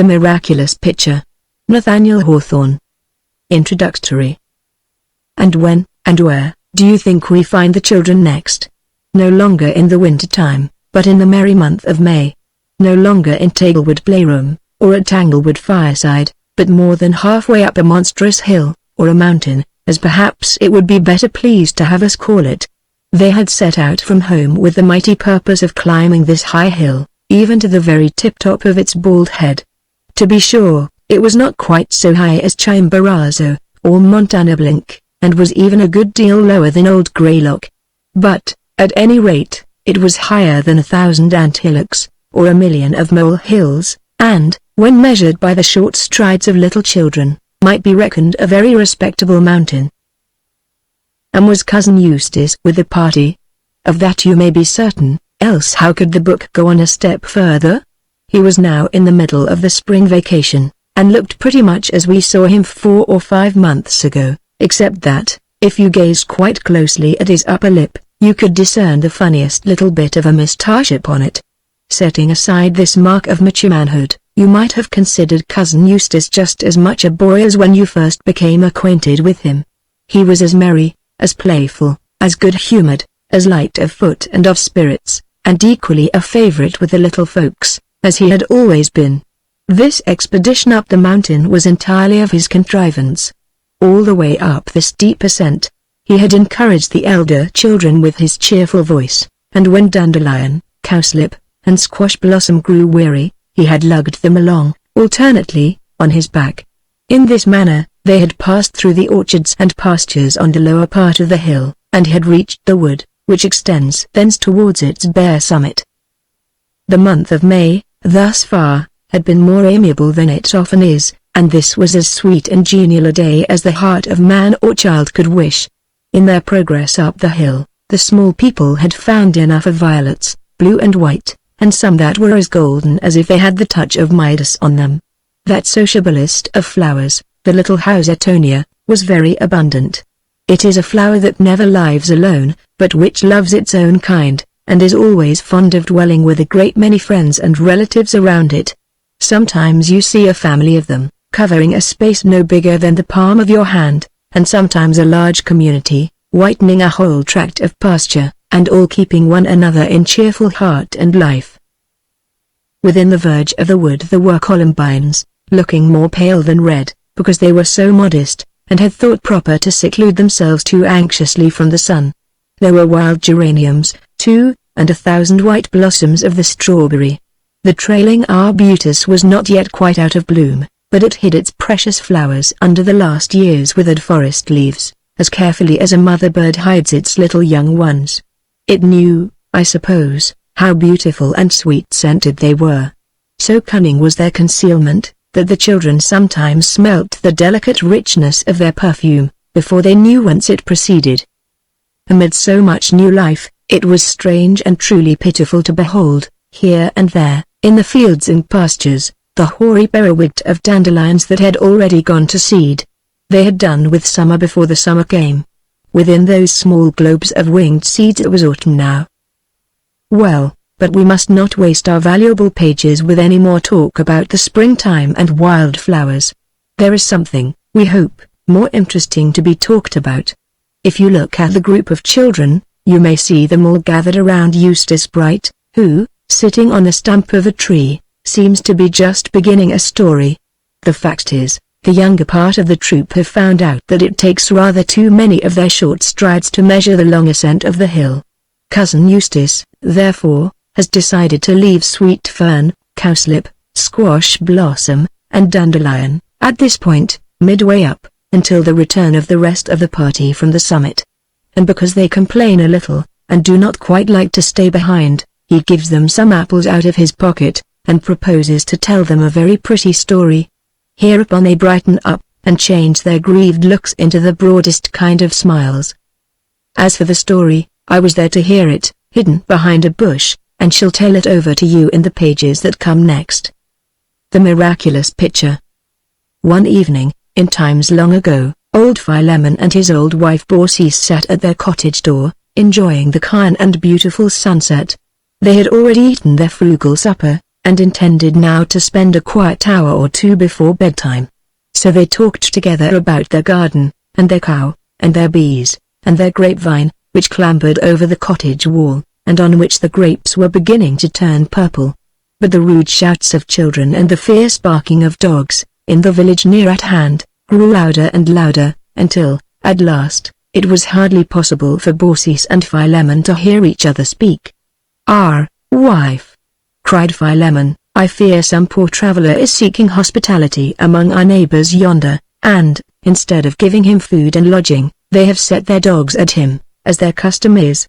The Miraculous Picture. Nathaniel Hawthorne. Introductory. And when, and where, do you think we find the children next? No longer in the winter time, but in the merry month of May. No longer in Tanglewood playroom, or at Tanglewood fireside, but more than halfway up a monstrous hill, or a mountain, as perhaps it would be better pleased to have us call it. They had set out from home with the mighty purpose of climbing this high hill, even to the very tip-top of its bald head. To be sure, it was not quite so high as Chimborazo, or Montana Blink, and was even a good deal lower than Old Greylock. But, at any rate, it was higher than 1,000 anthillocks, or 1,000,000 of mole hills, and, when measured by the short strides of little children, might be reckoned a very respectable mountain. And was Cousin Eustace with the party? Of that you may be certain, else how could the book go on a step further? He was now in the middle of the spring vacation, and looked pretty much as we saw him 4 or 5 months ago, except that, if you gazed quite closely at his upper lip, you could discern the funniest little bit of a moustache upon it. Setting aside this mark of mature manhood, you might have considered Cousin Eustace just as much a boy as when you first became acquainted with him. He was as merry, as playful, as good-humored, as light of foot and of spirits, and equally a favorite with the little folks, as he had always been. This expedition up the mountain was entirely of his contrivance. All the way up the steep ascent, he had encouraged the elder children with his cheerful voice, and when Dandelion, Cowslip, and Squash Blossom grew weary, he had lugged them along, alternately, on his back. In this manner, they had passed through the orchards and pastures on the lower part of the hill, and had reached the wood, which extends thence towards its bare summit. The month of May, thus far, had been more amiable than it often is, and this was as sweet and genial a day as the heart of man or child could wish. In their progress up the hill, the small people had found enough of violets, blue and white, and some that were as golden as if they had the touch of Midas on them. That sociablest of flowers, the little Hawthornia, was very abundant. It is a flower that never lives alone, but which loves its own kind, and is always fond of dwelling with a great many friends and relatives around it. Sometimes you see a family of them, covering a space no bigger than the palm of your hand, and sometimes a large community, whitening a whole tract of pasture, and all keeping one another in cheerful heart and life. Within the verge of the wood there were columbines, looking more pale than red, because they were so modest, and had thought proper to seclude themselves too anxiously from the sun. There were wild geraniums, too, and 1,000 white blossoms of the strawberry. The trailing arbutus was not yet quite out of bloom, but it hid its precious flowers under the last year's withered forest leaves, as carefully as a mother bird hides its little young ones. It knew, I suppose, how beautiful and sweet-scented they were. So cunning was their concealment, that the children sometimes smelt the delicate richness of their perfume, before they knew whence it proceeded. Amid so much new life, it was strange and truly pitiful to behold, here and there, in the fields and pastures, the hoary periwig of dandelions that had already gone to seed. They had done with summer before the summer came. Within those small globes of winged seeds it was autumn now. Well, but we must not waste our valuable pages with any more talk about the springtime and wild flowers. There is something, we hope, more interesting to be talked about. If you look at the group of children, you may see them all gathered around Eustace Bright, who, sitting on the stump of a tree, seems to be just beginning a story. The fact is, the younger part of the troop have found out that it takes rather too many of their short strides to measure the long ascent of the hill. Cousin Eustace, therefore, has decided to leave Sweet Fern, Cowslip, Squash Blossom, and Dandelion, at this point, midway up, until the return of the rest of the party from the summit. And because they complain a little, and do not quite like to stay behind, he gives them some apples out of his pocket, and proposes to tell them a very pretty story. Hereupon they brighten up, and change their grieved looks into the broadest kind of smiles. As for the story, I was there to hear it, hidden behind a bush, and shall tell it over to you in the pages that come next. The Miraculous Picture. One evening, in times long ago, old Philemon and his old wife Baucis sat at their cottage door, enjoying the calm and beautiful sunset. They had already eaten their frugal supper, and intended now to spend a quiet hour or two before bedtime. So they talked together about their garden, and their cow, and their bees, and their grapevine, which clambered over the cottage wall, and on which the grapes were beginning to turn purple. But the rude shouts of children and the fierce barking of dogs, in the village near at hand, grew louder and louder, until, at last, it was hardly possible for Baucis and Philemon to hear each other speak. "Ah, wife!" cried Philemon, "I fear some poor traveler is seeking hospitality among our neighbors yonder, and, instead of giving him food and lodging, they have set their dogs at him, as their custom is."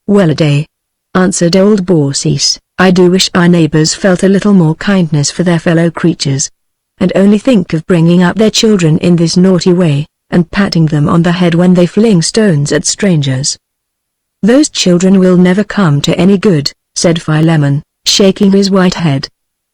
"Well-a-day," answered old Baucis, "I do wish our neighbors felt a little more kindness for their fellow creatures. And only think of bringing up their children in this naughty way, and patting them on the head when they fling stones at strangers." "Those children will never come to any good," said Philemon, shaking his white head.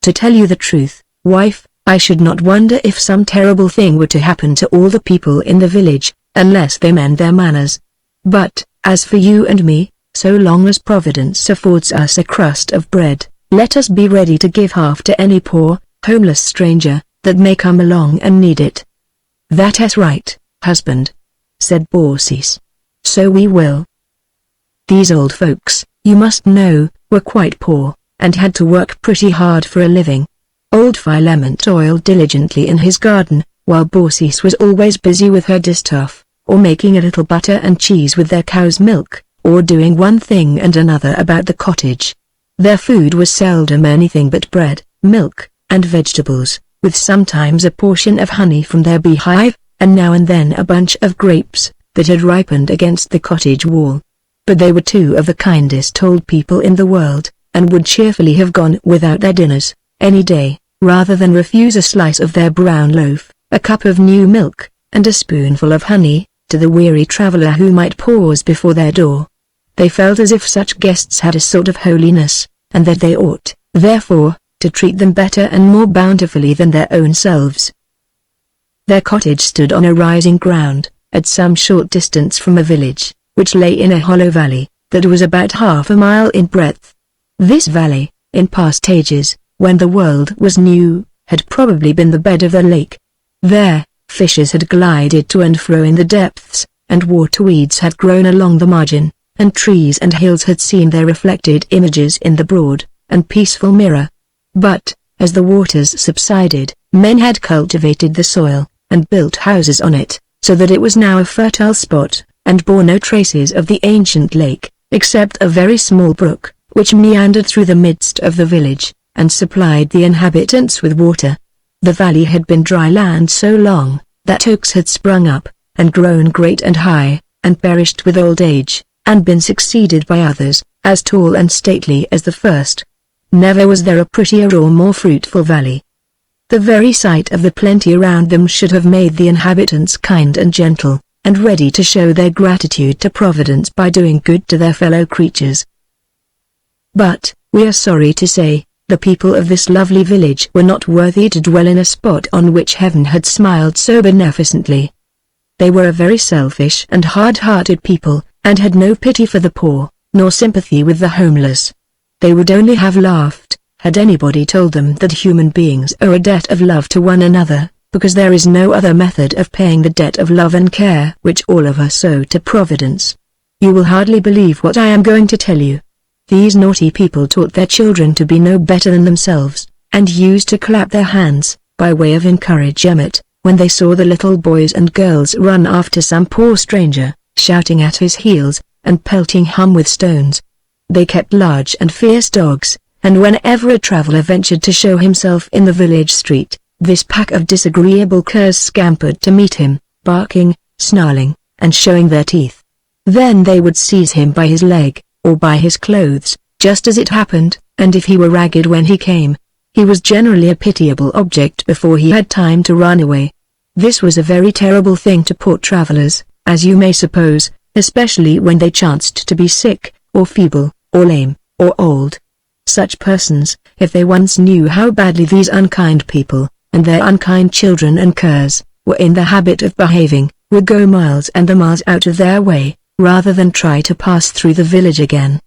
"To tell you the truth, wife, I should not wonder if some terrible thing were to happen to all the people in the village, unless they mend their manners. But, as for you and me, so long as Providence affords us a crust of bread, let us be ready to give half to any poor, homeless stranger that may come along and need it." "That is right, husband," said Baucis. "So we will." These old folks, you must know, were quite poor, and had to work pretty hard for a living. Old Philemon toiled diligently in his garden, while Baucis was always busy with her distaff, or making a little butter and cheese with their cow's milk, or doing one thing and another about the cottage. Their food was seldom anything but bread, milk, and vegetables, with sometimes a portion of honey from their beehive, and now and then a bunch of grapes, that had ripened against the cottage wall. But they were two of the kindest old people in the world, and would cheerfully have gone without their dinners, any day, rather than refuse a slice of their brown loaf, a cup of new milk, and a spoonful of honey, to the weary traveler who might pause before their door. They felt as if such guests had a sort of holiness, and that they ought, therefore, to treat them better and more bountifully than their own selves. Their cottage stood on a rising ground, at some short distance from a village, which lay in a hollow valley, that was about half a mile in breadth. This valley, in past ages, when the world was new, had probably been the bed of a lake. There, fishes had glided to and fro in the depths, and waterweeds had grown along the margin, and trees and hills had seen their reflected images in the broad and peaceful mirror. But, as the waters subsided, men had cultivated the soil, and built houses on it, so that it was now a fertile spot, and bore no traces of the ancient lake, except a very small brook, which meandered through the midst of the village, and supplied the inhabitants with water. The valley had been dry land so long, that oaks had sprung up, and grown great and high, and perished with old age, and been succeeded by others, as tall and stately as the first. Never was there a prettier or more fruitful valley. The very sight of the plenty around them should have made the inhabitants kind and gentle, and ready to show their gratitude to Providence by doing good to their fellow creatures. But, we are sorry to say, the people of this lovely village were not worthy to dwell in a spot on which heaven had smiled so beneficently. They were a very selfish and hard-hearted people, and had no pity for the poor, nor sympathy with the homeless. They would only have laughed, had anybody told them that human beings owe a debt of love to one another, because there is no other method of paying the debt of love and care which all of us owe to Providence. You will hardly believe what I am going to tell you. These naughty people taught their children to be no better than themselves, and used to clap their hands, by way of encouragement, when they saw the little boys and girls run after some poor stranger, shouting at his heels, and pelting him with stones. They kept large and fierce dogs, and whenever a traveler ventured to show himself in the village street, this pack of disagreeable curs scampered to meet him, barking, snarling, and showing their teeth. Then they would seize him by his leg, or by his clothes, just as it happened, and if he were ragged when he came, he was generally a pitiable object before he had time to run away. This was a very terrible thing to poor travelers, as you may suppose, especially when they chanced to be sick, or feeble, or lame, or old. Such persons, if they once knew how badly these unkind people, and their unkind children and curs, were in the habit of behaving, would go miles and the miles out of their way, rather than try to pass through the village again.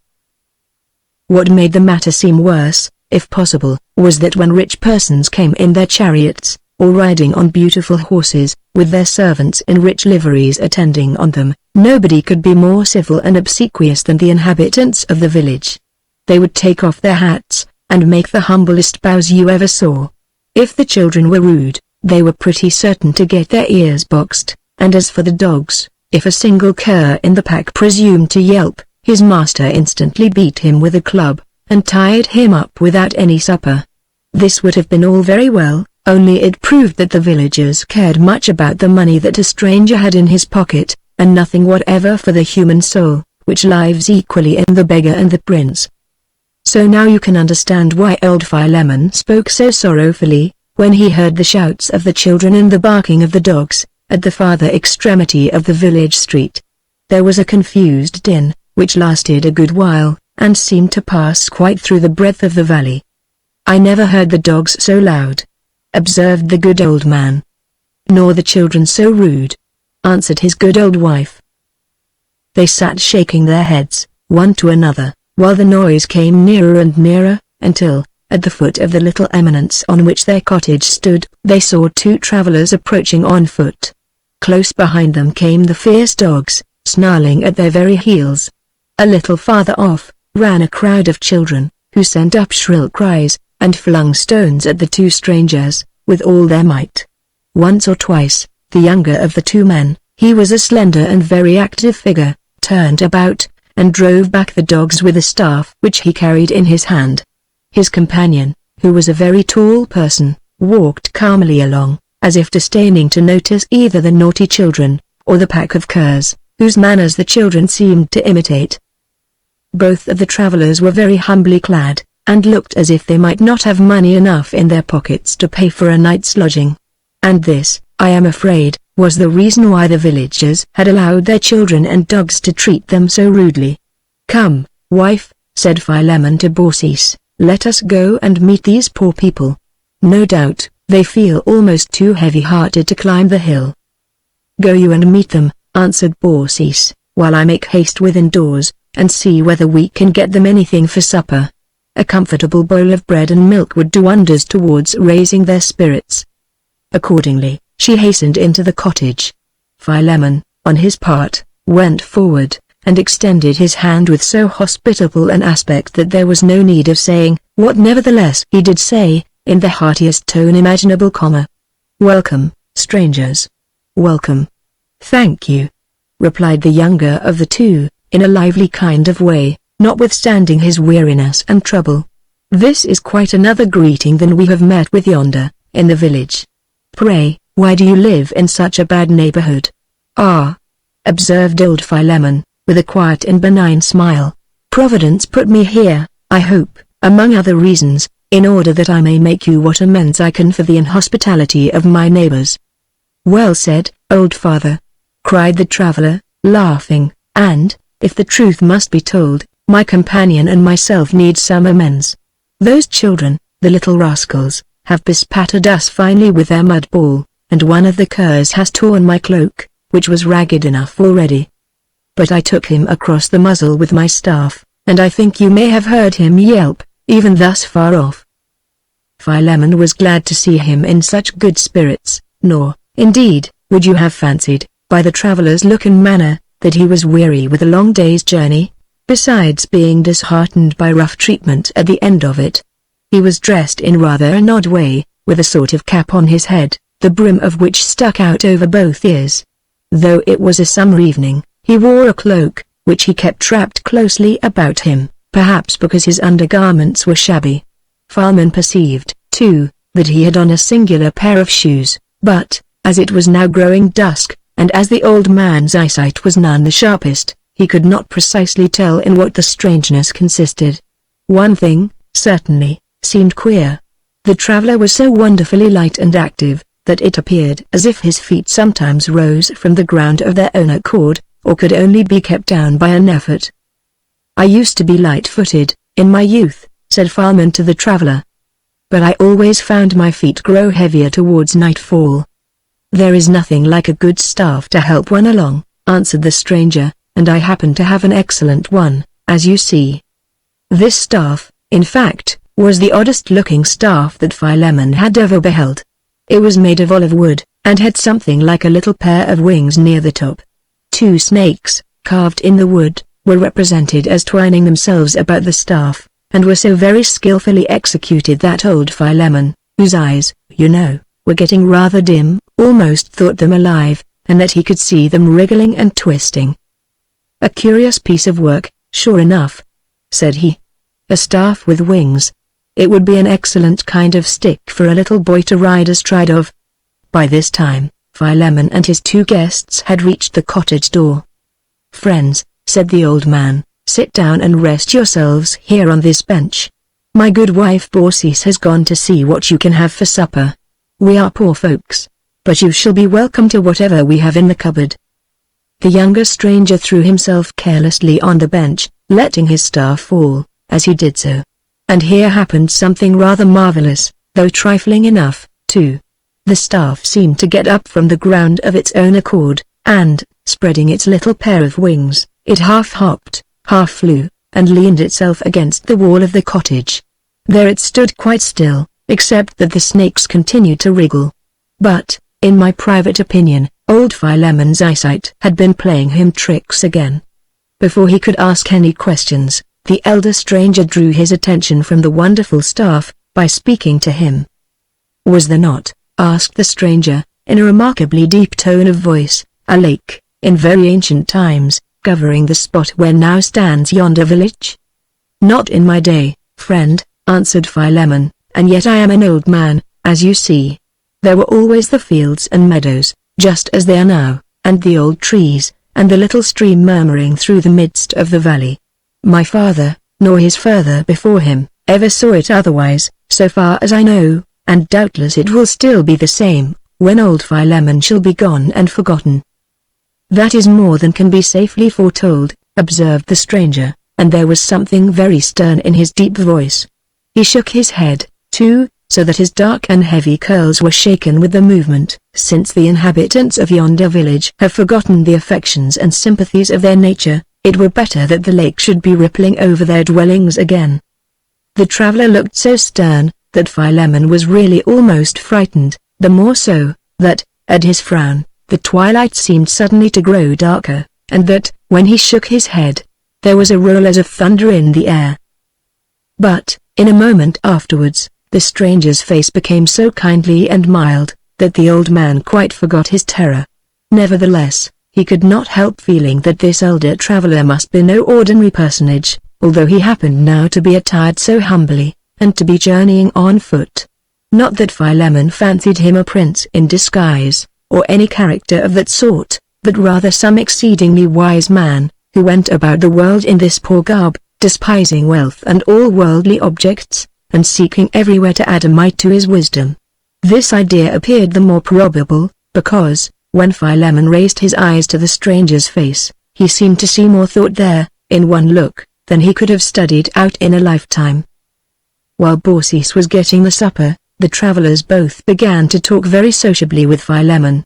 What made the matter seem worse, if possible, was that when rich persons came in their chariots, or riding on beautiful horses, with their servants in rich liveries attending on them, nobody could be more civil and obsequious than the inhabitants of the village. They would take off their hats, and make the humblest bows you ever saw. If the children were rude, they were pretty certain to get their ears boxed, and as for the dogs, if a single cur in the pack presumed to yelp, his master instantly beat him with a club, and tied him up without any supper. This would have been all very well, only it proved that the villagers cared much about the money that a stranger had in his pocket, and nothing whatever for the human soul, which lives equally in the beggar and the prince. So now you can understand why old Philemon spoke so sorrowfully, when he heard the shouts of the children and the barking of the dogs, at the farther extremity of the village street. There was a confused din, which lasted a good while, and seemed to pass quite through the breadth of the valley. "I never heard the dogs so loud," observed the good old man. "Nor the children so rude," answered his good old wife. They sat shaking their heads, one to another, while the noise came nearer and nearer, until, at the foot of the little eminence on which their cottage stood, they saw two travelers approaching on foot. Close behind them came the fierce dogs, snarling at their very heels. A little farther off, ran a crowd of children, who sent up shrill cries, and flung stones at the two strangers, with all their might. Once or twice, the younger of the two men, he was a slender and very active figure, turned about, and drove back the dogs with a staff which he carried in his hand. His companion, who was a very tall person, walked calmly along, as if disdaining to notice either the naughty children, or the pack of curs, whose manners the children seemed to imitate. Both of the travelers were very humbly clad, and looked as if they might not have money enough in their pockets to pay for a night's lodging. And this, I am afraid, was the reason why the villagers had allowed their children and dogs to treat them so rudely. "Come, wife," said Philemon to Baucis, "let us go and meet these poor people. No doubt, they feel almost too heavy-hearted to climb the hill." "Go you and meet them," answered Baucis, "while I make haste within doors, and see whether we can get them anything for supper. A comfortable bowl of bread and milk would do wonders towards raising their spirits." Accordingly, she hastened into the cottage. Philemon, on his part, went forward, and extended his hand with so hospitable an aspect that there was no need of saying what nevertheless he did say, in the heartiest tone imaginable, "Welcome, strangers. Welcome." "Thank you," replied the younger of the two, in a lively kind of way, notwithstanding his weariness and trouble. "This is quite another greeting than we have met with yonder, in the village. Pray, why do you live in such a bad neighborhood?" "Ah," observed old Philemon, with a quiet and benign smile, "Providence put me here, I hope, among other reasons, in order that I may make you what amends I can for the inhospitality of my neighbors." "Well said, old father," cried the traveler, laughing, "and, if the truth must be told, my companion and myself need some amends. Those children, the little rascals, have bespattered us finely with their mud ball, and one of the curs has torn my cloak, which was ragged enough already. But I took him across the muzzle with my staff, and I think you may have heard him yelp, even thus far off." Philemon was glad to see him in such good spirits, nor, indeed, would you have fancied, by the traveler's look and manner, that he was weary with a long day's journey, besides being disheartened by rough treatment at the end of it. He was dressed in rather an odd way, with a sort of cap on his head, the brim of which stuck out over both ears. Though it was a summer evening, he wore a cloak, which he kept wrapped closely about him, perhaps because his undergarments were shabby. Philemon perceived, too, that he had on a singular pair of shoes, but, as it was now growing dusk, and as the old man's eyesight was none the sharpest, he could not precisely tell in what the strangeness consisted. One thing, certainly, seemed queer. The traveler was so wonderfully light and active, that it appeared as if his feet sometimes rose from the ground of their own accord, or could only be kept down by an effort. "I used to be light-footed, in my youth," said Philemon to the traveler. "But I always found my feet grow heavier towards nightfall." "There is nothing like a good staff to help one along," answered the stranger, "and I happen to have an excellent one, as you see." This staff, in fact, was the oddest-looking staff that Philemon had ever beheld. It was made of olive wood, and had something like a little pair of wings near the top. 2 snakes, carved in the wood, were represented as twining themselves about the staff, and were so very skillfully executed that old Philemon, whose eyes, were getting rather dim, almost thought them alive, and that he could see them wriggling and twisting. "A curious piece of work, sure enough," said he. "A staff with wings. It would be an excellent kind of stick for a little boy to ride astride of." By this time, Philemon and his 2 guests had reached the cottage door. "Friends," said the old man, "sit down and rest yourselves here on this bench. My good wife Baucis has gone to see what you can have for supper. We are poor folks, but you shall be welcome to whatever we have in the cupboard." The younger stranger threw himself carelessly on the bench, letting his staff fall, as he did so. And here happened something rather marvelous, though trifling enough, too. The staff seemed to get up from the ground of its own accord, and, spreading its little pair of wings, it half hopped, half flew, and leaned itself against the wall of the cottage. There it stood quite still, except that the snakes continued to wriggle. But, in my private opinion, old Philemon's eyesight had been playing him tricks again. Before he could ask any questions, the elder stranger drew his attention from the wonderful staff, by speaking to him. "Was there not," asked the stranger, in a remarkably deep tone of voice, "a lake, in very ancient times, covering the spot where now stands yonder village?" "Not in my day, friend," answered Philemon, "and yet I am an old man, as you see. There were always the fields and meadows, just as they are now, and the old trees, and the little stream murmuring through the midst of the valley. My father, nor his father before him, ever saw it otherwise, so far as I know, and doubtless it will still be the same, when old Philemon shall be gone and forgotten." "That is more than can be safely foretold," observed the stranger, and there was something very stern in his deep voice. He shook his head, too, so that his dark and heavy curls were shaken with the movement. "Since the inhabitants of yonder village have forgotten the affections and sympathies of their nature, it were better that the lake should be rippling over their dwellings again." The traveler looked so stern, that Philemon was really almost frightened, the more so, that, at his frown, the twilight seemed suddenly to grow darker, and that, when he shook his head, there was a roll as of thunder in the air. But, in a moment afterwards, the stranger's face became so kindly and mild, that the old man quite forgot his terror. Nevertheless, he could not help feeling that this elder traveler must be no ordinary personage, although he happened now to be attired so humbly, and to be journeying on foot. Not that Philemon fancied him a prince in disguise, or any character of that sort, but rather some exceedingly wise man, who went about the world in this poor garb, despising wealth and all worldly objects, and seeking everywhere to add a mite to his wisdom. This idea appeared the more probable, because, when Philemon raised his eyes to the stranger's face, he seemed to see more thought there, in one look, than he could have studied out in a lifetime. While Baucis was getting the supper, the travelers both began to talk very sociably with Philemon.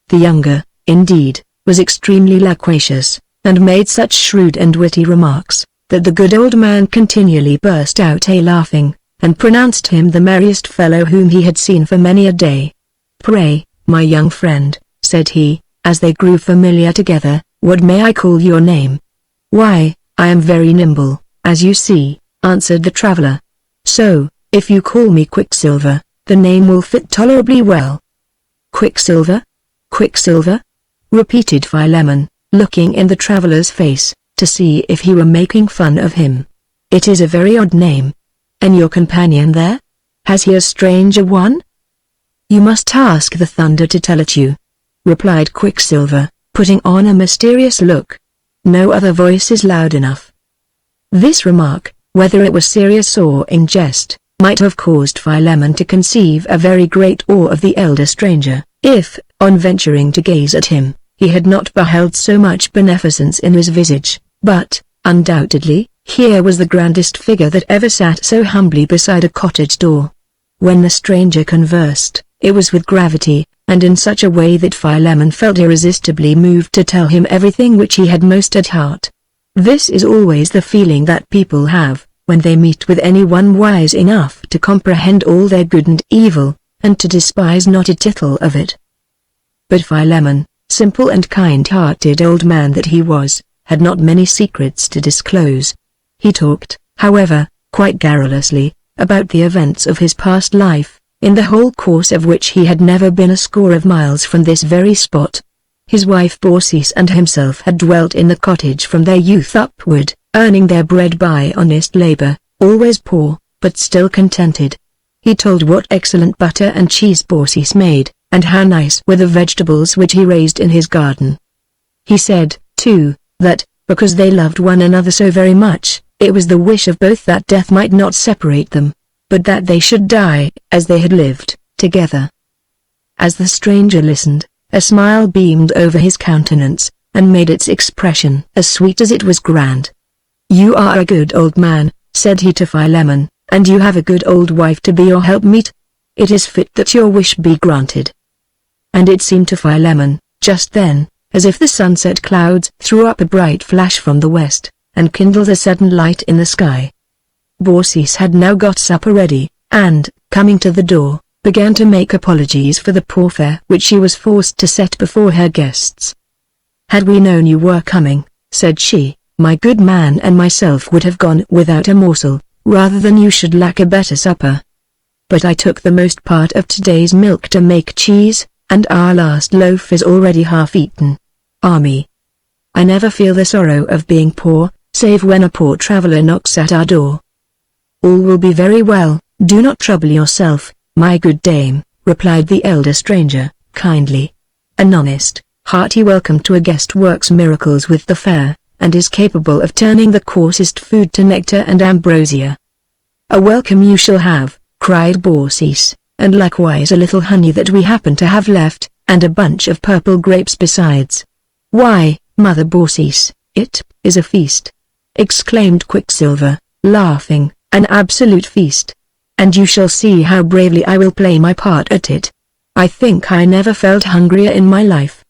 The younger, indeed, was extremely loquacious, and made such shrewd and witty remarks, that the good old man continually burst out laughing, and pronounced him the merriest fellow whom he had seen for many a day. "Pray, my young friend," said he, as they grew familiar together, "what may I call your name?" "Why, I am very nimble, as you see," answered the traveler. "So, if you call me Quicksilver, the name will fit tolerably well." "Quicksilver? Quicksilver?" repeated Philemon, looking in the traveler's face, to see if he were making fun of him. "It is a very odd name. And your companion there? Has he a stranger one?" "You must ask the thunder to tell it you," replied Quicksilver, putting on a mysterious look. "No other voice is loud enough." This remark, whether it was serious or in jest, might have caused Philemon to conceive a very great awe of the elder stranger, if, on venturing to gaze at him, he had not beheld so much beneficence in his visage, but, undoubtedly, here was the grandest figure that ever sat so humbly beside a cottage door. When the stranger conversed, it was with gravity, and in such a way that Philemon felt irresistibly moved to tell him everything which he had most at heart. This is always the feeling that people have, when they meet with anyone wise enough to comprehend all their good and evil, and to despise not a tittle of it. But Philemon, simple and kind-hearted old man that he was, had not many secrets to disclose. He talked, however, quite garrulously, about the events of his past life, in the whole course of which he had never been a score of miles from this very spot. His wife Baucis and himself had dwelt in the cottage from their youth upward, earning their bread by honest labor, always poor, but still contented. He told what excellent butter and cheese Baucis made, and how nice were the vegetables which he raised in his garden. He said, too, that, because they loved one another so very much, it was the wish of both that death might not separate them, but that they should die, as they had lived, together. As the stranger listened, a smile beamed over his countenance, and made its expression as sweet as it was grand. "You are a good old man," said he to Philemon, "and you have a good old wife to be your helpmeet. It is fit that your wish be granted." And it seemed to Philemon, just then, as if the sunset clouds threw up a bright flash from the west, and kindled a sudden light in the sky. Baucis had now got supper ready, and, coming to the door, began to make apologies for the poor fare which she was forced to set before her guests. "Had we known you were coming," said she, "my good man and myself would have gone without a morsel, rather than you should lack a better supper. But I took the most part of today's milk to make cheese, and our last loaf is already half eaten. Ah me! I never feel the sorrow of being poor, save when a poor traveler knocks at our door." "All will be very well, do not trouble yourself, my good dame," replied the elder stranger, kindly. "An honest, hearty welcome to a guest works miracles with the fare, and is capable of turning the coarsest food to nectar and ambrosia." "A welcome you shall have," cried Baucis, "and likewise a little honey that we happen to have left, and a bunch of purple grapes besides." "Why, Mother Baucis, it is a feast," exclaimed Quicksilver, laughing, "an absolute feast. And you shall see how bravely I will play my part at it. I think I never felt hungrier in my life."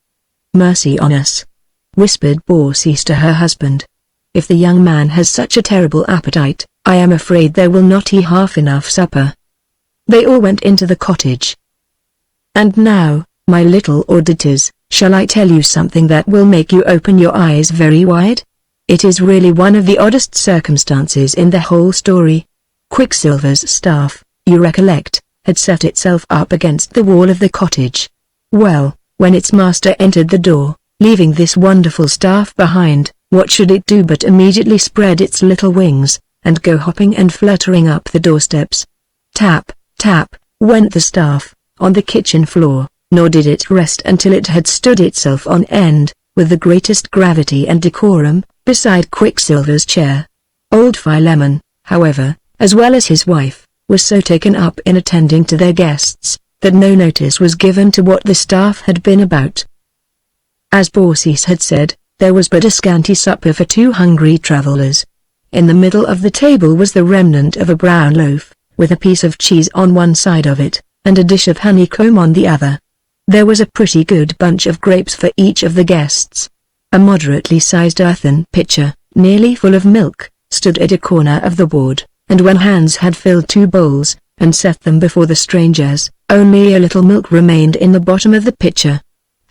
"Mercy on us," whispered Baucis to her husband. "If the young man has such a terrible appetite, I am afraid there will not be half enough supper." They all went into the cottage. "And now, my little auditors, shall I tell you something that will make you open your eyes very wide? It is really one of the oddest circumstances in the whole story. Quicksilver's staff, you recollect, had set itself up against the wall of the cottage. Well, when its master entered the door, leaving this wonderful staff behind, what should it do but immediately spread its little wings, and go hopping and fluttering up the doorsteps. Tap, tap, went the staff, on the kitchen floor, nor did it rest until it had stood itself on end, with the greatest gravity and decorum, beside Quicksilver's chair. Old Philemon, however, as well as his wife, was so taken up in attending to their guests, that no notice was given to what the staff had been about. As Baucis had said, there was but a scanty supper for 2 hungry travellers. In the middle of the table was the remnant of a brown loaf, with a piece of cheese on one side of it, and a dish of honeycomb on the other. There was a pretty good bunch of grapes for each of the guests. A moderately sized earthen pitcher, nearly full of milk, stood at a corner of the board, and when Hans had filled 2 bowls, and set them before the strangers, only a little milk remained in the bottom of the pitcher.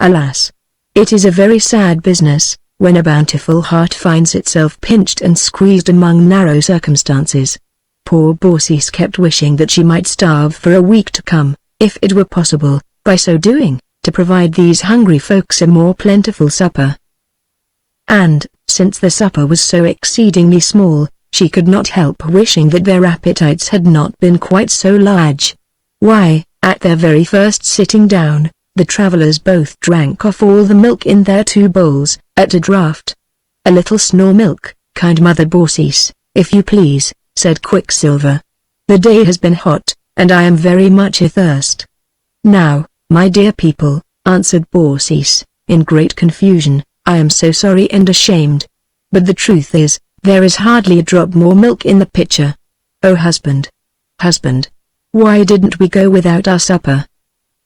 Alas! It is a very sad business, when a bountiful heart finds itself pinched and squeezed among narrow circumstances. Poor Baucis kept wishing that she might starve for a week to come, if it were possible, by so doing, to provide these hungry folks a more plentiful supper. And, since the supper was so exceedingly small, she could not help wishing that their appetites had not been quite so large. Why, at their very first sitting down, the travellers both drank off all the milk in their 2 bowls, at a draught. "A little snore milk, kind Mother Baucis, if you please," said Quicksilver. "The day has been hot, and I am very much athirst." "Now, my dear people," answered Baucis, in great confusion, "I am so sorry and ashamed. But the truth is, there is hardly a drop more milk in the pitcher. Oh husband! Husband! Why didn't we go without our supper?"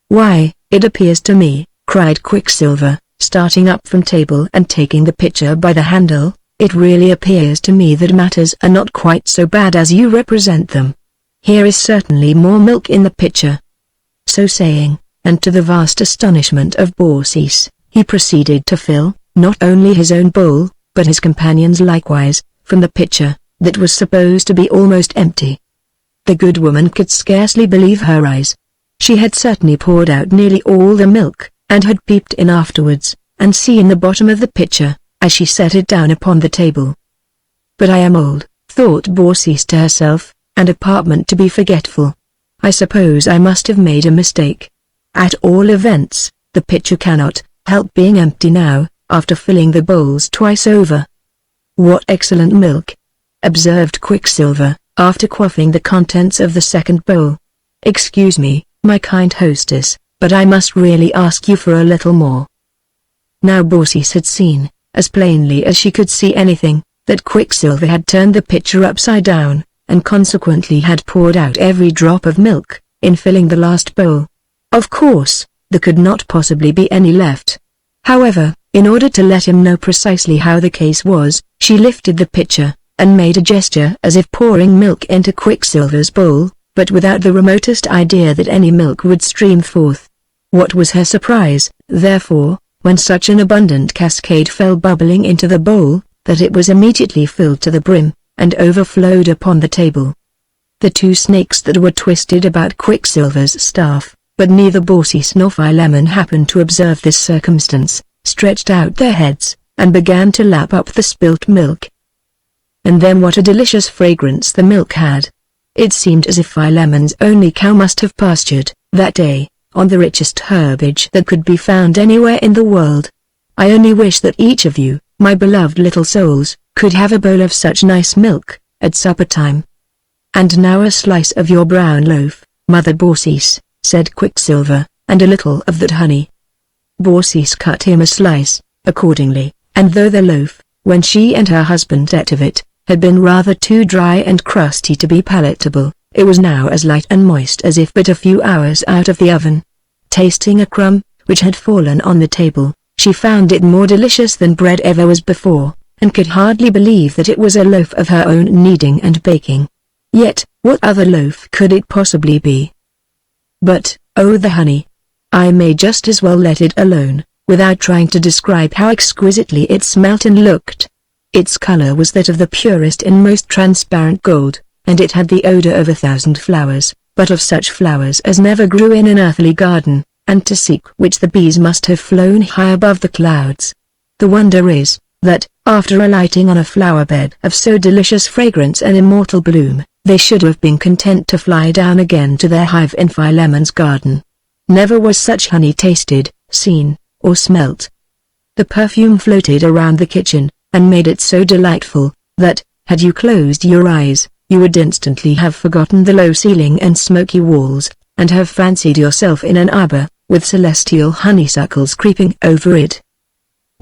"Why, it appears to me," cried Quicksilver, starting up from table and taking the pitcher by the handle, It really appears to me that matters are not quite so bad as you represent them. Here is certainly more milk in the pitcher." So saying, and to the vast astonishment of Baucis, he proceeded to fill, not only his own bowl, but his companion's likewise, from the pitcher, that was supposed to be almost empty. The good woman could scarcely believe her eyes. She had certainly poured out nearly all the milk, and had peeped in afterwards, and seen the bottom of the pitcher, as she set it down upon the table. "But I am old," thought Baucis to herself, "and apartment to be forgetful. I suppose I must have made a mistake. At all events, the pitcher cannot help being empty now, after filling the bowls twice over." "What excellent milk!" observed Quicksilver, after quaffing the contents of the second bowl. "Excuse me, my kind hostess, but I must really ask you for a little more." Now Baucis had seen, as plainly as she could see anything, that Quicksilver had turned the pitcher upside down, and consequently had poured out every drop of milk, in filling the last bowl. Of course, there could not possibly be any left. However, in order to let him know precisely how the case was, she lifted the pitcher, and made a gesture as if pouring milk into Quicksilver's bowl, but without the remotest idea that any milk would stream forth. What was her surprise, therefore, when such an abundant cascade fell bubbling into the bowl, that it was immediately filled to the brim, and overflowed upon the table. The two snakes that were twisted about Quicksilver's staff, but neither Baucis nor Philemon happened to observe this circumstance, stretched out their heads, and began to lap up the spilt milk. And then what a delicious fragrance the milk had! It seemed as if Philemon's only cow must have pastured, that day, on the richest herbage that could be found anywhere in the world. I only wish that each of you, my beloved little souls, could have a bowl of such nice milk, at supper time. "And now a slice of your brown loaf, Mother Baucis," said Quicksilver, "and a little of that honey." Baucis cut him a slice, accordingly, and though the loaf, when she and her husband ate of it, had been rather too dry and crusty to be palatable, it was now as light and moist as if but a few hours out of the oven. Tasting a crumb, which had fallen on the table, she found it more delicious than bread ever was before, and could hardly believe that it was a loaf of her own kneading and baking. Yet, what other loaf could it possibly be? But, oh the honey! I may just as well let it alone, without trying to describe how exquisitely it smelt and looked. Its color was that of the purest and most transparent gold, and it had the odor of 1,000 flowers, but of such flowers as never grew in an earthly garden, and to seek which the bees must have flown high above the clouds. The wonder is, that, after alighting on a flower bed of so delicious fragrance and immortal bloom, they should have been content to fly down again to their hive in Philemon's garden. Never was such honey tasted, seen, or smelt. The perfume floated around the kitchen, and made it so delightful, that, had you closed your eyes, you would instantly have forgotten the low ceiling and smoky walls, and have fancied yourself in an arbor, with celestial honeysuckles creeping over it.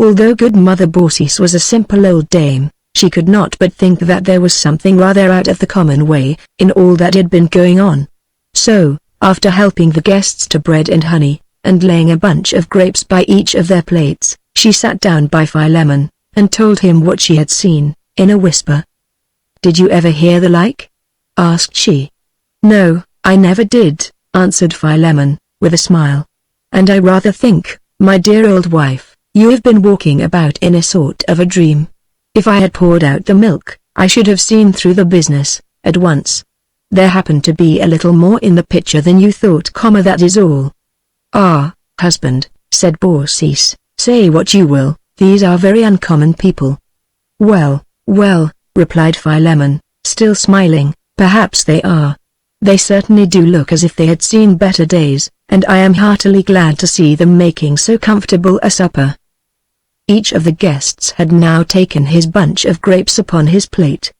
Although good Mother Baucis was a simple old dame, she could not but think that there was something rather out of the common way, in all that had been going on. So, after helping the guests to bread and honey, and laying a bunch of grapes by each of their plates, she sat down by Philemon, and told him what she had seen, in a whisper. "Did you ever hear the like?" asked she. "No, I never did," answered Philemon, with a smile. "And I rather think, my dear old wife, you have been walking about in a sort of a dream. If I had poured out the milk, I should have seen through the business, at once. There happened to be a little more in the pitcher than you thought, that is all." "Ah, husband," said Baucis, "say what you will, these are very uncommon people." "Well, well," replied Philemon, still smiling, "perhaps they are. They certainly do look as if they had seen better days, and I am heartily glad to see them making so comfortable a supper." Each of the guests had now taken his bunch of grapes upon his plate.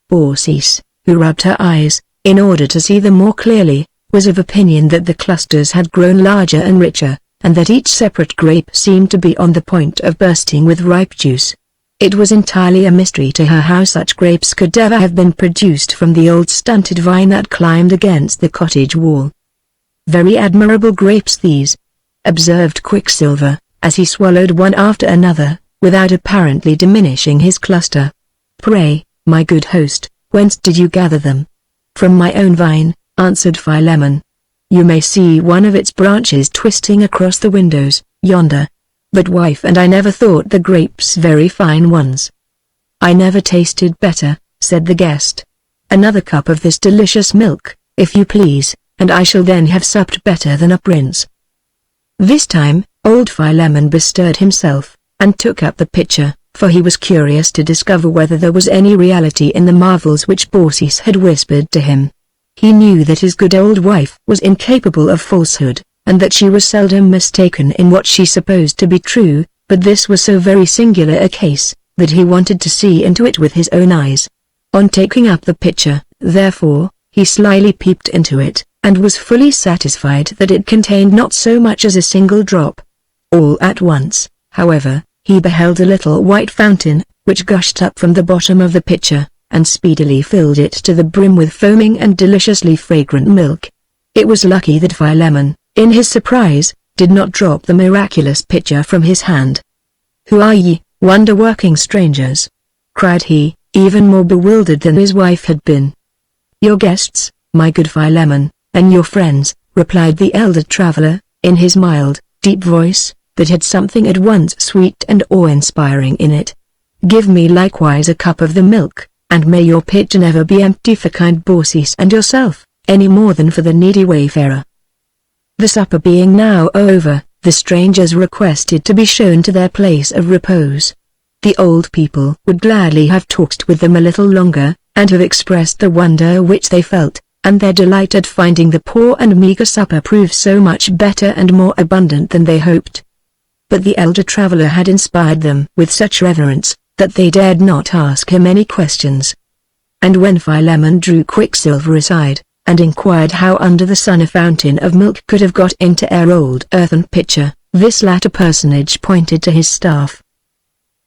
Baucis, who rubbed her eyes, in order to see them more clearly, was of opinion that the clusters had grown larger and richer, and that each separate grape seemed to be on the point of bursting with ripe juice. It was entirely a mystery to her how such grapes could ever have been produced from the old stunted vine that climbed against the cottage wall. "Very admirable grapes these," observed Quicksilver, as he swallowed one after another, without apparently diminishing his cluster. "Pray, my good host, whence did you gather them?" "From my own vine," answered Philemon. "You may see one of its branches twisting across the windows, yonder. But wife and I never thought the grapes very fine ones." "I never tasted better," said the guest. "Another cup of this delicious milk, if you please, and I shall then have supped better than a prince." This time, old Philemon bestirred himself, and took up the pitcher, for he was curious to discover whether there was any reality in the marvels which Baucis had whispered to him. He knew that his good old wife was incapable of falsehood, and that she was seldom mistaken in what she supposed to be true, but this was so very singular a case, that he wanted to see into it with his own eyes. On taking up the pitcher, therefore, he slyly peeped into it, and was fully satisfied that it contained not so much as a single drop. All at once, however, he beheld a little white fountain, which gushed up from the bottom of the pitcher, and speedily filled it to the brim with foaming and deliciously fragrant milk. It was lucky that Philemon, in his surprise, did not drop the miraculous pitcher from his hand. "Who are ye, wonder-working strangers?" cried he, even more bewildered than his wife had been. "Your guests, my good Philemon, and your friends," replied the elder traveler, in his mild, deep voice, that had something at once sweet and awe-inspiring in it. "Give me likewise a cup of the milk, and may your pitcher never be empty for kind Baucis and yourself, any more than for the needy wayfarer." The supper being now over, the strangers requested to be shown to their place of repose. The old people would gladly have talked with them a little longer, and have expressed the wonder which they felt, and their delight at finding the poor and meager supper prove so much better and more abundant than they hoped. But the elder traveler had inspired them with such reverence, that they dared not ask him any questions. And when Philemon drew Quicksilver aside, and inquired how under the sun a fountain of milk could have got into our old earthen pitcher, this latter personage pointed to his staff.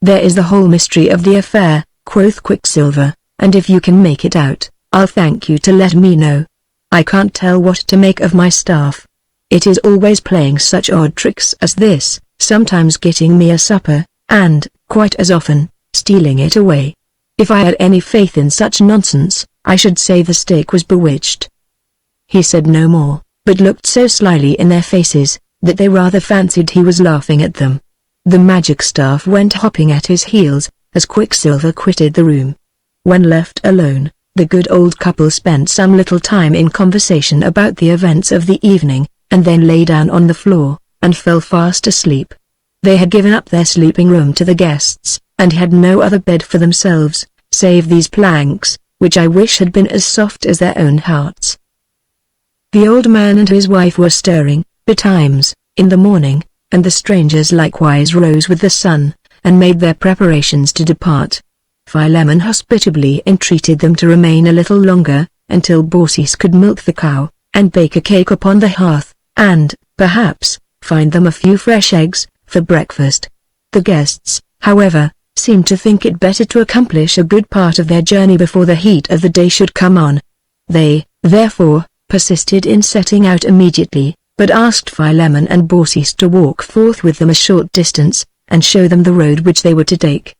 "There is the whole mystery of the affair," quoth Quicksilver, "and if you can make it out, I'll thank you to let me know. I can't tell what to make of my staff. It is always playing such odd tricks as this, sometimes getting me a supper, and, quite as often, stealing it away. If I had any faith in such nonsense, I should say the stick was bewitched." He said no more, but looked so slyly in their faces, that they rather fancied he was laughing at them. The magic staff went hopping at his heels, as Quicksilver quitted the room. When left alone, the good old couple spent some little time in conversation about the events of the evening, and then lay down on the floor, and fell fast asleep. They had given up their sleeping room to the guests, and had no other bed for themselves, save these planks, which I wish had been as soft as their own hearts. The old man and his wife were stirring, betimes, in the morning, and the strangers likewise rose with the sun, and made their preparations to depart. Philemon hospitably entreated them to remain a little longer, until Baucis could milk the cow, and bake a cake upon the hearth, and, perhaps, find them a few fresh eggs, for breakfast. The guests, however, seemed to think it better to accomplish a good part of their journey before the heat of the day should come on. They, therefore, persisted in setting out immediately, but asked Philemon and Baucis to walk forth with them a short distance, and show them the road which they were to take.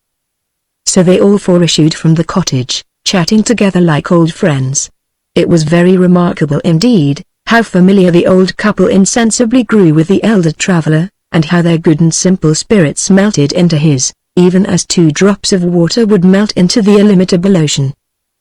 So they all four issued from the cottage, chatting together like old friends. It was very remarkable indeed, how familiar the old couple insensibly grew with the elder traveler, and how their good and simple spirits melted into his, even as 2 drops of water would melt into the illimitable ocean.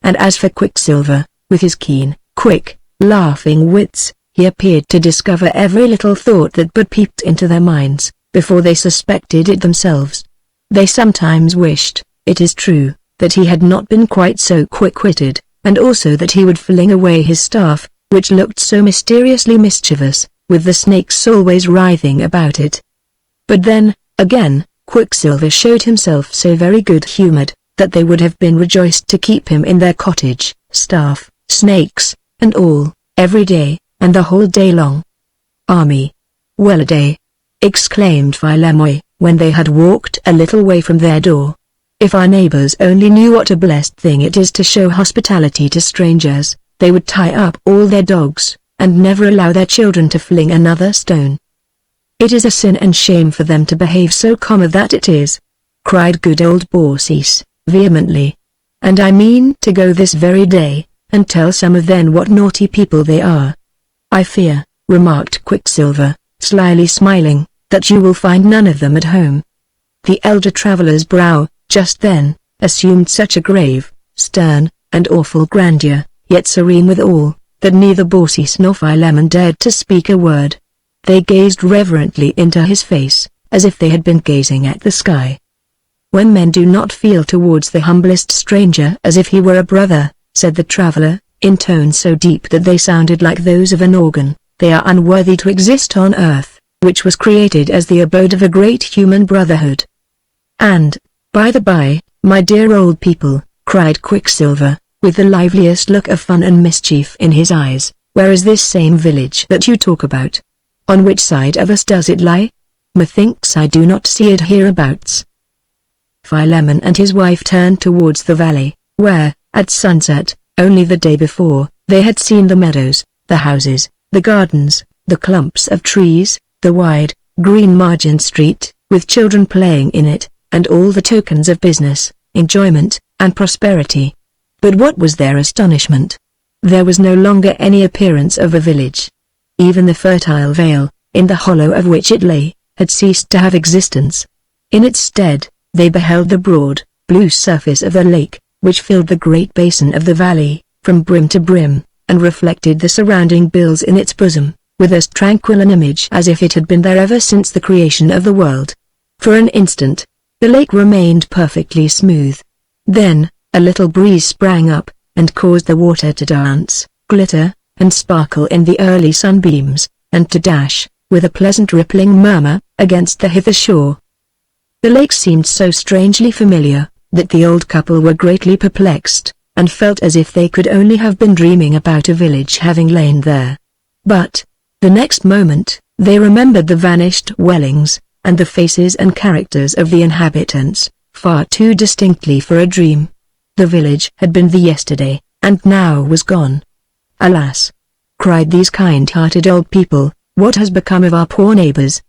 And as for Quicksilver, with his keen, quick, laughing wits, he appeared to discover every little thought that but peeped into their minds, before they suspected it themselves. They sometimes wished, it is true, that he had not been quite so quick-witted, and also that he would fling away his staff, which looked so mysteriously mischievous, with the snakes always writhing about it. But then, again, Quicksilver showed himself so very good-humored, that they would have been rejoiced to keep him in their cottage, staff, snakes, and all, every day, and the whole day long. "Army! Well-a-day!" exclaimed Philemon, when they had walked a little way from their door. "If our neighbors only knew what a blessed thing it is to show hospitality to strangers, they would tie up all their dogs, and never allow their children to fling another stone. It is a sin and shame for them to behave so that it is." cried good old Baucis, vehemently. "And I mean to go this very day, and tell some of them what naughty people they are." "I fear," remarked Quicksilver, slyly smiling, "that you will find none of them at home." The elder traveler's brow, just then, assumed such a grave, stern, and awful grandeur, yet serene withal, that neither Baucis nor Philemon dared to speak a word. They gazed reverently into his face, as if they had been gazing at the sky. "When men do not feel towards the humblest stranger as if he were a brother," said the traveler, in tones so deep that they sounded like those of an organ, "they are unworthy to exist on earth, which was created as the abode of a great human brotherhood." "And, by the by, my dear old people," cried Quicksilver, with the liveliest look of fun and mischief in his eyes, "where is this same village that you talk about? On which side of us does it lie? Methinks I do not see it hereabouts." Philemon and his wife turned towards the valley, where, at sunset, only the day before, they had seen the meadows, the houses, the gardens, the clumps of trees, the wide, green-margined street, with children playing in it, and all the tokens of business, enjoyment, and prosperity. But what was their astonishment? There was no longer any appearance of a village. Even the fertile vale, in the hollow of which it lay, had ceased to have existence. In its stead, they beheld the broad, blue surface of the lake, which filled the great basin of the valley, from brim to brim, and reflected the surrounding bills in its bosom, with as tranquil an image as if it had been there ever since the creation of the world. For an instant, the lake remained perfectly smooth. Then, a little breeze sprang up, and caused the water to dance, glitter, and sparkle in the early sunbeams, and to dash, with a pleasant rippling murmur, against the hither shore. The lake seemed so strangely familiar, that the old couple were greatly perplexed, and felt as if they could only have been dreaming about a village having lain there. But, the next moment, they remembered the vanished dwellings, and the faces and characters of the inhabitants, far too distinctly for a dream. The village had been the yesterday, and now was gone. "Alas!" cried these kind-hearted old people, "what has become of our poor neighbors?"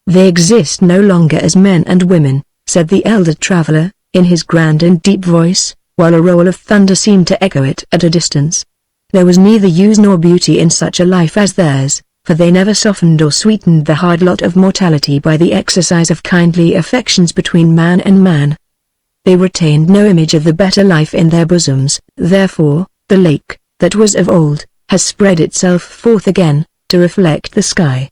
"They exist no longer as men and women," said the elder traveler, in his grand and deep voice, while a roll of thunder seemed to echo it at a distance. There was neither use nor beauty in such a life as theirs, for they never softened or sweetened the hard lot of mortality by the exercise of kindly affections between man and man. They retained no image of the better life in their bosoms, therefore, the lake, that was of old, has spread itself forth again, to reflect the sky.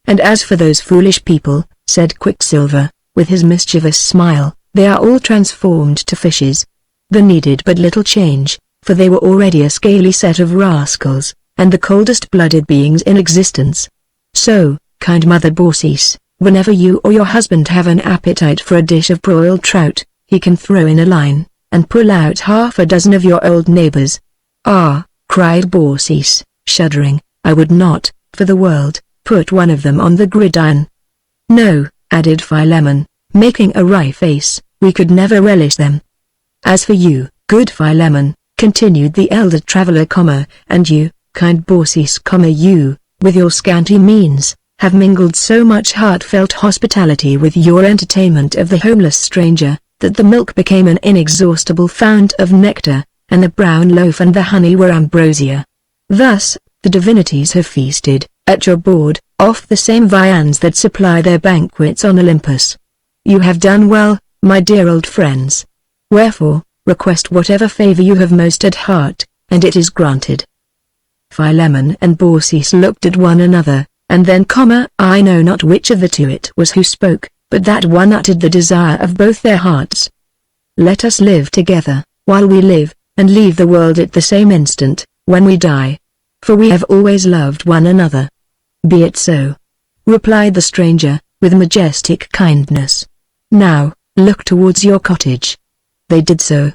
"And as for those foolish people," said Quicksilver, with his mischievous smile, "they are all transformed to fishes. They needed but little change, for they were already a scaly set of rascals, and the coldest-blooded beings in existence. So, kind Mother Baucis, whenever you or your husband have an appetite for a dish of broiled trout, he can throw in a line, and pull out half a dozen of your old neighbors." "Ah," cried Baucis, shuddering, "I would not, for the world, put one of them on the gridiron." "No," added Philemon, making a wry face, "we could never relish them." "As for you, good Philemon," continued the elder traveler, "and you, kind Baucis, you, with your scanty means, have mingled so much heartfelt hospitality with your entertainment of the homeless stranger, that the milk became an inexhaustible fount of nectar, and the brown loaf and the honey were ambrosia. Thus, the divinities have feasted, at your board, off the same viands that supply their banquets on Olympus. You have done well, my dear old friends. Wherefore, request whatever favor you have most at heart, and it is granted." Philemon and Baucis looked at one another, and then, I know not which of the two it was who spoke, but that one uttered the desire of both their hearts. "Let us live together, while we live, and leave the world at the same instant, when we die. For we have always loved one another." "Be it so," replied the stranger, with majestic kindness. "Now, look towards your cottage." They did so.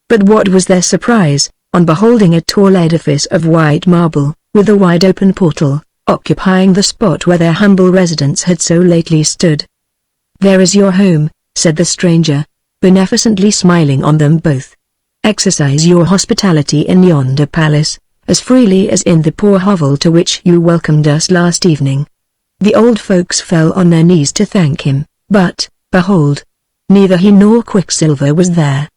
But what was their surprise, on beholding a tall edifice of white marble, with a wide open portal, occupying the spot where their humble residence had so lately stood. "There is your home," said the stranger, beneficently smiling on them both. "Exercise your hospitality in yonder palace, as freely as in the poor hovel to which you welcomed us last evening." The old folks fell on their knees to thank him, but, behold, neither he nor Quicksilver was there.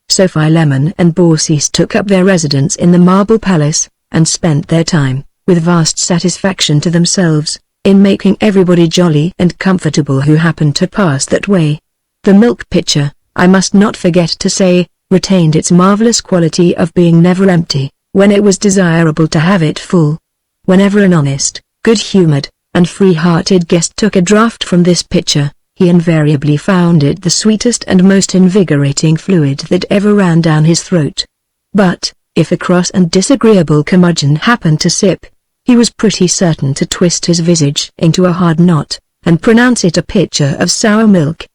So Philemon and Baucis took up their residence in the marble palace, and spent their time, with vast satisfaction to themselves, in making everybody jolly and comfortable who happened to pass that way. The milk pitcher, I must not forget to say, retained its marvelous quality of being never empty, when it was desirable to have it full. Whenever an honest, good-humored, and free-hearted guest took a draught from this pitcher, he invariably found it the sweetest and most invigorating fluid that ever ran down his throat. But, if a cross and disagreeable curmudgeon happened to sip, he was pretty certain to twist his visage into a hard knot, and pronounce it a pitcher of sour milk.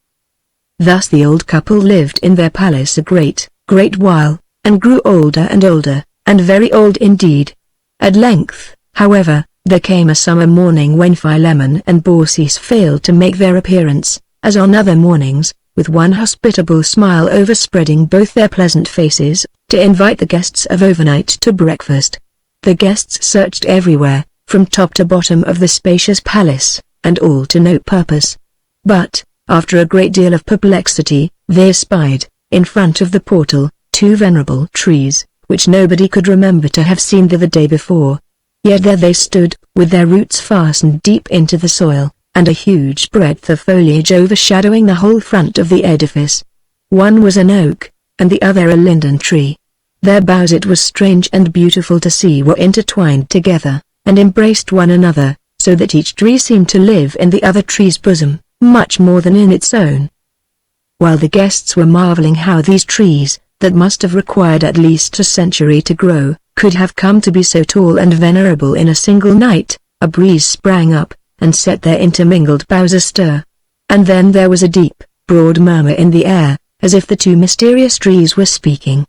Thus the old couple lived in their palace a great while, and grew older and older, and very old indeed. At length, however, there came a summer morning when Philemon and Baucis failed to make their appearance, as on other mornings, with one hospitable smile overspreading both their pleasant faces, to invite the guests of overnight to breakfast. The guests searched everywhere, from top to bottom of the spacious palace, and all to no purpose. But, after a great deal of perplexity, they espied, in front of the portal, two venerable trees, which nobody could remember to have seen the day before. Yet there they stood, with their roots fastened deep into the soil, and a huge breadth of foliage overshadowing the whole front of the edifice. One was an oak, and the other a linden tree. Their boughs, it was strange and beautiful to see, were intertwined together, and embraced one another, so that each tree seemed to live in the other tree's bosom, much more than in its own. While the guests were marveling how these trees, that must have required at least a century to grow, could have come to be so tall and venerable in a single night, a breeze sprang up, and set their intermingled boughs astir. And then there was a deep, broad murmur in the air, as if the two mysterious trees were speaking.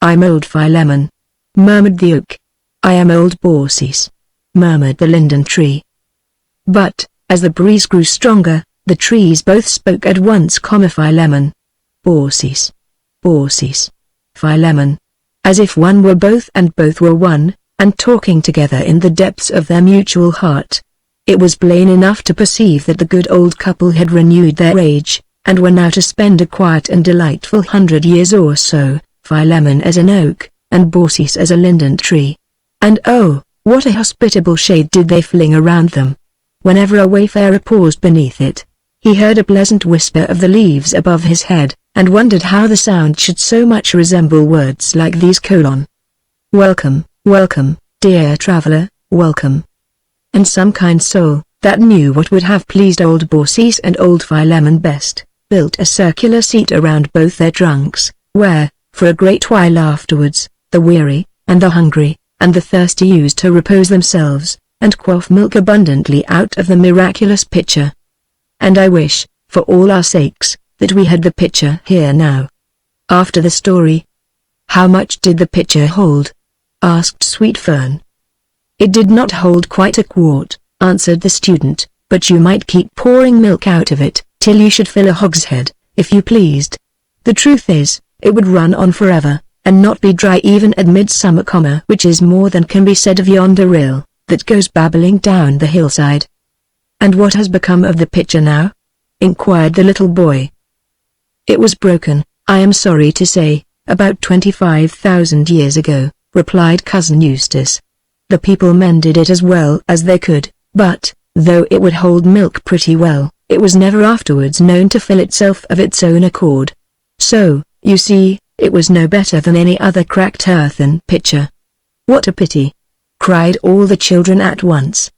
"I'm old Philemon," murmured the oak. "I am old Baucis," murmured the linden tree. But, as the breeze grew stronger, the trees both spoke at once, Philemon, Baucis, Baucis, Philemon, as if one were both and both were one, and talking together in the depths of their mutual heart. It was plain enough to perceive that the good old couple had renewed their age, and were now to spend a quiet and delightful 100 years or so, Philemon as an oak, and Baucis as a linden tree. And oh, what a hospitable shade did they fling around them! Whenever a wayfarer paused beneath it, he heard a pleasant whisper of the leaves above his head, and wondered how the sound should so much resemble words like these: "Welcome, welcome, dear traveler, welcome." And some kind soul, that knew what would have pleased old Baucis and old Philemon best, built a circular seat around both their trunks, where, for a great while afterwards, the weary, and the hungry, and the thirsty used to repose themselves, and quaff milk abundantly out of the miraculous pitcher. And I wish, for all our sakes, that we had the pitcher here now. After the story. "How much did the pitcher hold?" asked Sweet Fern. "It did not hold quite a quart," answered the student, "but you might keep pouring milk out of it, till you should fill a hogshead, if you pleased. The truth is, it would run on forever, and not be dry even at midsummer, which is more than can be said of yonder rill, that goes babbling down the hillside." "And what has become of the pitcher now?" inquired the little boy. "It was broken, I am sorry to say, about 25,000 years ago," replied Cousin Eustace. "The people mended it as well as they could, but, though it would hold milk pretty well, it was never afterwards known to fill itself of its own accord. So, you see, it was no better than any other cracked earthen pitcher." "What a pity!" cried all the children at once.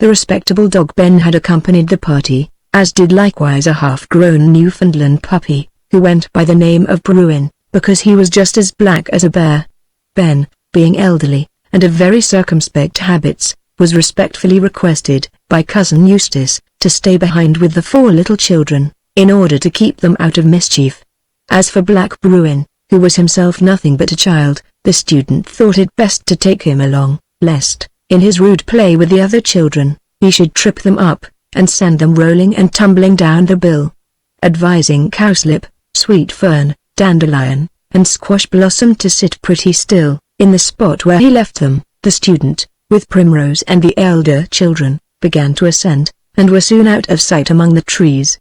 The respectable dog Ben had accompanied the party, as did likewise a half-grown Newfoundland puppy, who went by the name of Bruin, because he was just as black as a bear. Ben, being elderly, and of very circumspect habits, was respectfully requested, by Cousin Eustace, to stay behind with the 4 little children, in order to keep them out of mischief. As for Black Bruin, who was himself nothing but a child, the student thought it best to take him along, lest, in his rude play with the other children, he should trip them up, and send them rolling and tumbling down the bill. Advising Cowslip, Sweet Fern, Dandelion, and Squash Blossom to sit pretty still, in the spot where he left them, the student, with Primrose and the elder children, began to ascend, and were soon out of sight among the trees.